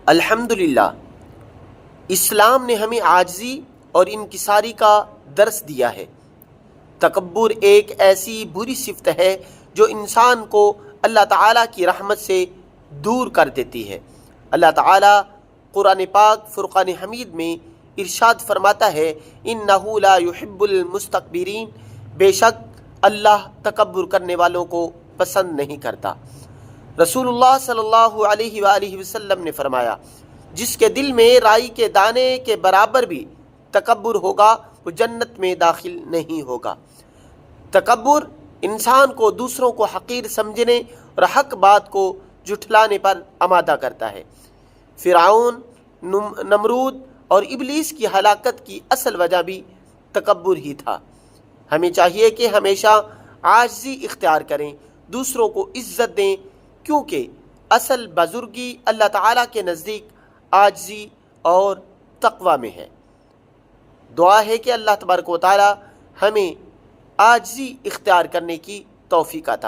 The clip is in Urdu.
الحمدللہ، اسلام نے ہمیں عاجزی اور انکساری کا درس دیا ہے۔ تکبر ایک ایسی بری صفت ہے جو انسان کو اللہ تعالیٰ کی رحمت سے دور کر دیتی ہے۔ اللہ تعالیٰ قرآن پاک فرقان حمید میں ارشاد فرماتا ہے، اِنَّهُ لَا يُحِبُّ الْمُسْتَكْبِرِينَ، بے شک اللہ تکبر کرنے والوں کو پسند نہیں کرتا۔ رسول اللہ صلی اللہ علیہ وآلہ وسلم نے فرمایا، جس کے دل میں رائی کے دانے کے برابر بھی تکبر ہوگا وہ جنت میں داخل نہیں ہوگا۔ تکبر انسان کو دوسروں کو حقیر سمجھنے اور حق بات کو جھٹلانے پر آمادہ کرتا ہے۔ فرعون، نمرود اور ابلیس کی ہلاکت کی اصل وجہ بھی تکبر ہی تھا۔ ہمیں چاہیے کہ ہمیشہ عاجزی اختیار کریں، دوسروں کو عزت دیں، کیونکہ اصل بزرگی اللہ تعالیٰ کے نزدیک عاجزی اور تقوی میں ہے۔ دعا ہے کہ اللہ تبارک و تعالیٰ ہمیں عاجزی اختیار کرنے کی توفیق عطا